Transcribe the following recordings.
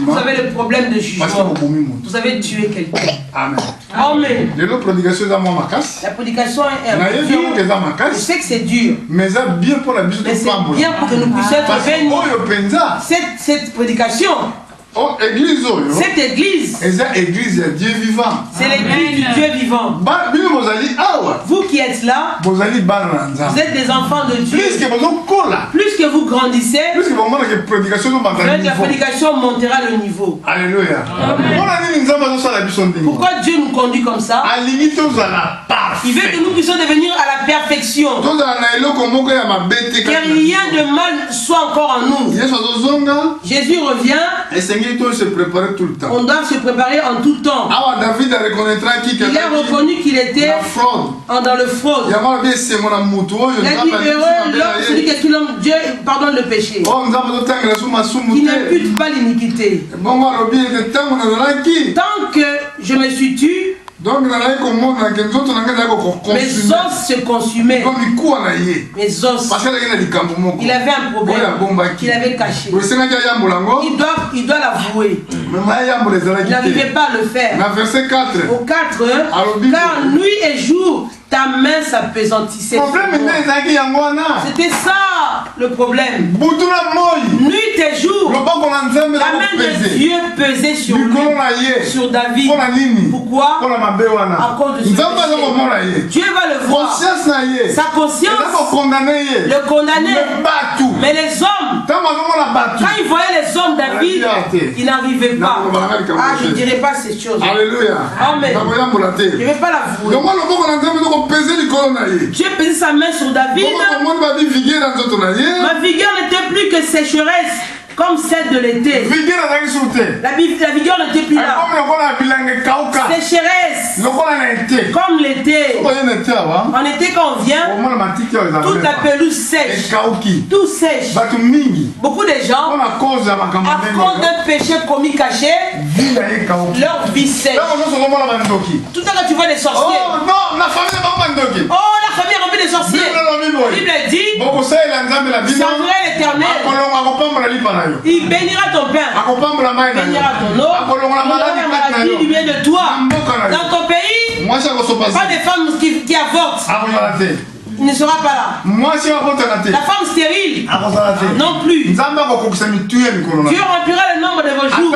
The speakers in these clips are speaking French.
Vous avez le problème de jugement. Vous avez tué quelqu'un. Amen. Amen. La prédication est un peu dure. Je sais que c'est dur. Mais c'est bien pour que nous puissions être bénis. Cette prédication. Cette église, c'est l'église du Dieu vivant. Vous qui êtes là, vous êtes des enfants de Dieu. Plus que vous grandissez, la prédication montera le niveau. Alléluia. Pourquoi Dieu nous conduit comme ça? Il veut que nous puissions devenir à la perfection. Que rien de mal soit encore en nous. Jésus revient. On doit se préparer en tout temps. Il a reconnu qu'il était dans le fraude. Il a dit heureux celui qui Dieu pardonne le péché, qui n'impute pas l'iniquité. Tant que je me suis tué, mes os se consumaient. Mes os. Il avait un problème qu'il avait caché. Il doit l'avouer. Il n'arrivait pas à le faire. Au 4, car nuit et jour, ta main s'appesantissait. C'était ça le problème. Nuit et jour, la main de Dieu pesait sur lui, sur David. Pourquoi? À cause de ce péché. Dieu va le voir. Sa conscience le condamnait. Mais les hommes, quand ils voyaient les hommes David, ils n'arrivaient pas. Ah, je ne dirais pas ces choses. Alléluia. Amen. Je ne vais pas l'avouer. Dieu pesait sa main sur David. Ma vigueur n'était plus que sécheresse, comme celle de l'été. La vigueur n'était plus là. Sécheresse, comme l'été. En été, quand on vient, toute la pelouse sèche. Tout sèche. Beaucoup de gens, à cause d'un péché commis caché, leur vie sèche. Tout à l'heure, tu vois les sorciers. Oh, la famille est remplie de sorciers. La Bible dit, servirai l'Éternel. Il bénira ton pain, bénira ton eau, la maladie du bien de toi. Dans ton pays, pas de femmes qui avortent. Il ne sera pas là. La femme stérile non plus. Dieu remplira le nombre de vos jours.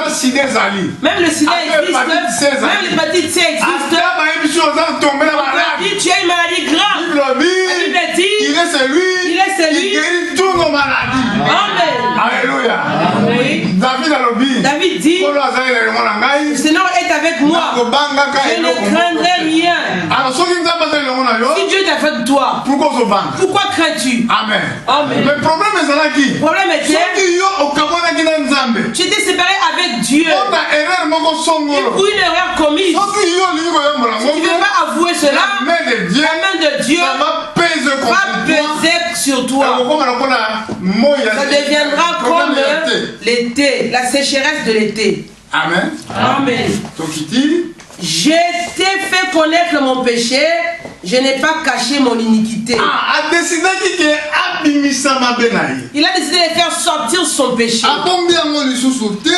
Même le sida existe. Même l'hépatite C existe. Tu as une maladie grave. La Bible dit, il est celui qui guérit toutes nos maladies. Amen. Alléluia. David dit, le Seigneur est avec moi. Je ne craindrai rien. Si Dieu est avec toi, pourquoi crains-tu? Amen. Amen. Le problème était, tu étais séparé avec Dieu. Pour une erreur commise. Si tu ne veux pas avouer cela, la main de Dieu va peser sur toi. Ça deviendra comme l'été, la sécheresse de l'été. Amen. Amen. Je t'ai fait connaître mon péché, je n'ai pas caché mon iniquité. Il a décidé de faire sortir son péché.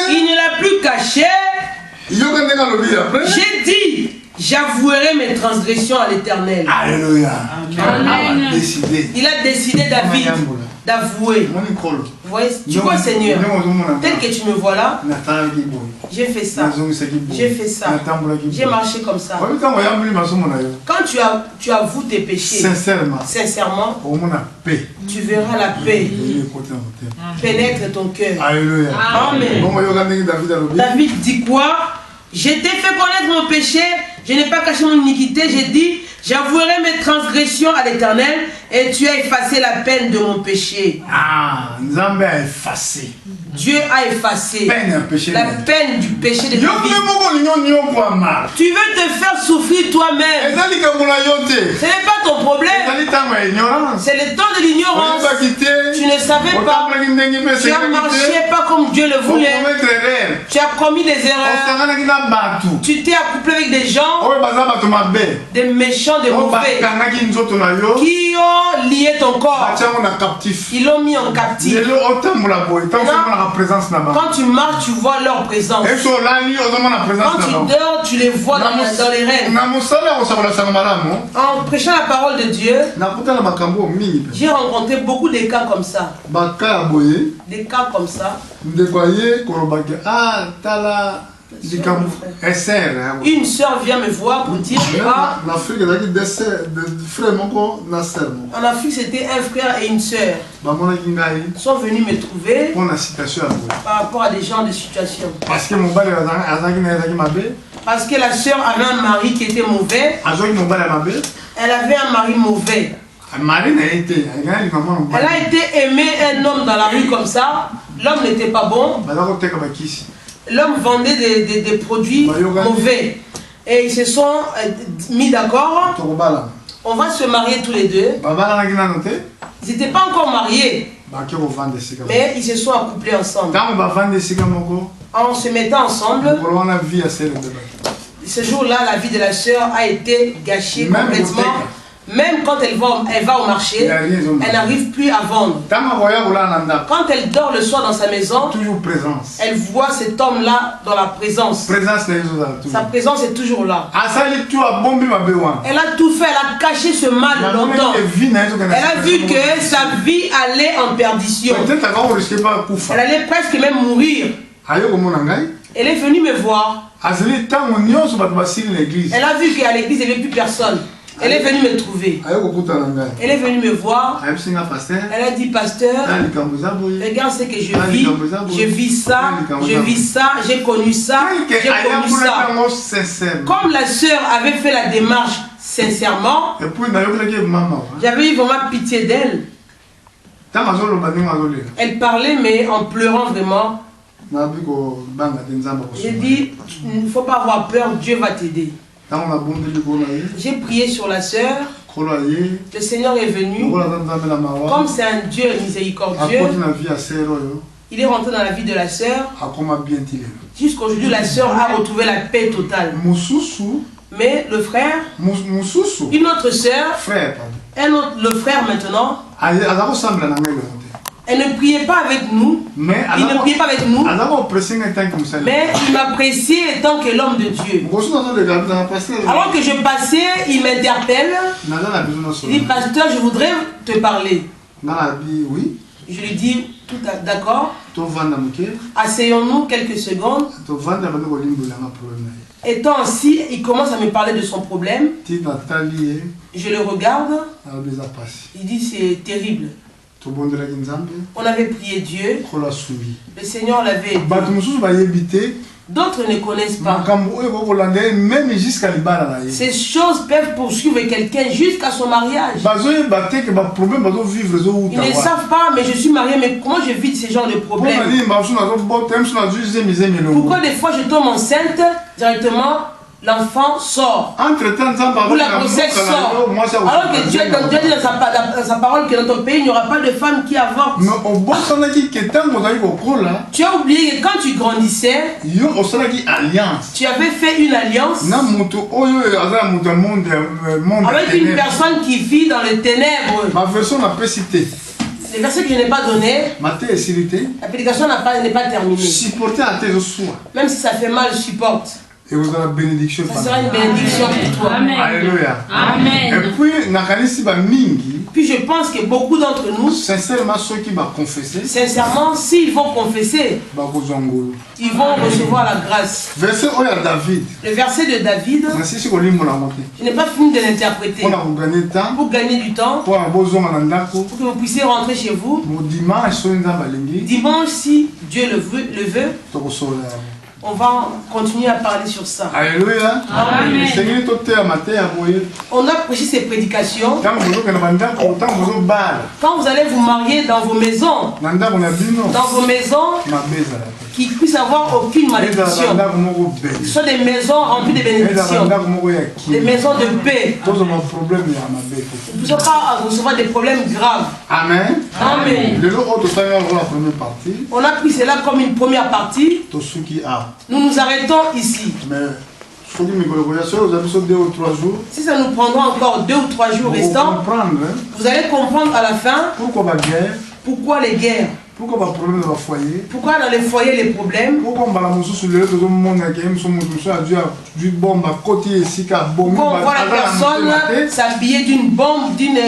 Il ne l'a plus caché. J'ai dit, j'avouerai mes transgressions à l'Éternel. Alléluia. Il a décidé, David, d'avouer. Vous voyez, tu vois, Seigneur, tel que tu me vois là, j'ai fait ça, j'ai fait ça, j'ai marché comme ça. Quand tu avoues tes péchés sincèrement, tu verras la paix pénètre ton cœur. Amen. David dit quoi? Je t'ai fait connaître mon péché, je n'ai pas caché mon iniquité, j'ai dit, j'avouerai mes transgressions à l'Éternel et tu as effacé la peine de mon péché. Ah, Nzambe a effacé. Dieu a effacé la peine du péché de ta vie. Tu veux te faire souffrir toi-même. Ce n'est pas ton problème. C'est le temps de l'ignorance. Tu ne savais pas. Tu as marché pas comme Dieu le voulait. Tu as commis des erreurs. Tu t'es accouplé avec des gens, des méchants. gens de mauvais qui ont lié ton corps. Ils l'ont mis en captif. Quand tu marches, tu vois leur présence. Quand tu dors, tu les vois dans les rêves. En prêchant la parole de Dieu, j'ai rencontré beaucoup de cas comme ça. Des cas comme ça. Une soeur vient me voir pour dire en Afrique c'était un frère et une soeur. Ils sont venus me trouver par rapport à des gens de situation. Parce que la soeur avait un mari qui était mauvais. Elle avait un mari mauvais. Elle a été aimer un homme dans la rue comme ça. L'homme n'était pas bon. L'homme vendait des produits mauvais. Et ils se sont mis d'accord. On va se marier tous les deux. Ils n'étaient pas encore mariés. Mais ils se sont accouplés ensemble. En se mettant ensemble, ce jour-là, la vie de la sœur a été gâchée complètement. Même quand elle va au marché, elle n'arrive plus à vendre. Quand elle dort le soir dans sa maison, elle voit cet homme-là dans la présence. Sa présence est toujours là. Elle a tout fait, elle a caché ce mal longtemps. Elle a vu que sa vie allait en perdition. Elle allait presque même mourir. Elle est venue me voir. Elle a vu qu'à l'église, il n'y avait plus personne. Elle est venue me trouver. Elle est venue me voir. Elle a dit, pasteur, regarde ce que je vis. Je vis ça, j'ai connu ça, j'ai connu ça. Comme la sœur avait fait la démarche sincèrement, j'avais eu vraiment pitié d'elle. Elle parlait mais en pleurant vraiment. J'ai dit, il ne faut pas avoir peur, Dieu va t'aider. J'ai prié sur la sœur. Le Seigneur est venu. Comme c'est un Dieu miséricordieux, il est rentré dans la vie de la sœur. Jusqu'aujourd'hui, la sœur a retrouvé la paix totale. Mais le frère, une autre sœur, le frère maintenant, elle ne priait pas avec nous. Il ne priait pas avec nous. Mais il m'appréciait étant que l'homme de Dieu. Alors que je passais, il m'interpelle. Il dit, pasteur, je voudrais te parler. Je lui dis, tout d'accord. Asseyons-nous quelques secondes. Étant assis, il commence à me parler de son problème. Je le regarde. Il dit, c'est terrible. On avait prié Dieu. Le Seigneur l'avait aidé. D'autres ne connaissent pas. Ces choses peuvent poursuivre quelqu'un jusqu'à son mariage. Ils ne savent pas, mais je suis marié, mais comment je vis ce genre de problème? Pourquoi des fois je tombe enceinte, directement l'enfant sort. Ou la grossesse sort. Alors que Dieu dit dans sa parole que dans ton pays, il n'y aura pas de femme qui avorte. Tu as oublié que quand tu grandissais, tu avais fait une alliance avec une personne qui vit dans les ténèbres. Les versets que je n'ai pas donnés, la prédication n'est pas terminée. Même si ça fait mal, supporte. Et vous aurez la bénédiction. Ça sera une bénédiction pour toi. Amen. Alléluia. Amen. Et puis, je pense que beaucoup d'entre nous, sincèrement, ceux qui vont confesser, s'ils vont confesser, ils vont recevoir la grâce. Le verset de David, je n'ai pas fini de l'interpréter. Pour gagner du temps, pour que vous puissiez rentrer chez vous, dimanche, si Dieu le veut, on va continuer à parler sur ça. Alléluia. Amen. On a prêché ces prédications. Quand vous allez vous marier dans vos maisons, qu'il ne puisse avoir aucune malédiction. Ce sont des maisons remplies de bénédictions, des maisons de paix. Vous ne pouvez pas recevoir des problèmes graves. Amen. Amen. On a pris cela comme une première partie. Nous nous arrêtons ici. Si ça nous prendra encore 2 ou 3 jours restants, vous allez comprendre à la fin pourquoi les guerres. Pourquoi les problèmes dans le foyer? Pourquoi dans les foyers les problèmes? Pourquoi on voit la personne s'habiller d'une bombe, d'une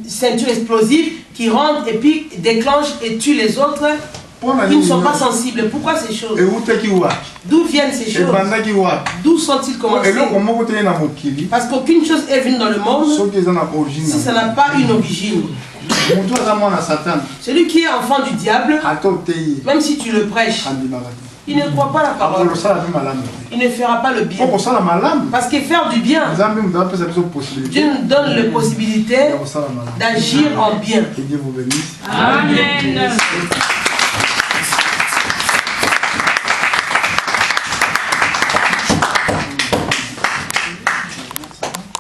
ceinture explosive qui rentre et puis déclenche et tue les autres qui ne sont pas sensibles? Pourquoi ces choses? D'où viennent ces choses? D'où sont-ils commencés? Parce qu'aucune chose est venue dans le monde si ça n'a pas une origine. Celui qui est enfant du diable, même si tu le prêches, il ne croit pas la parole. Il ne fera pas le bien. Parce que faire du bien, Dieu nous donne la possibilité d'agir en bien. Amen.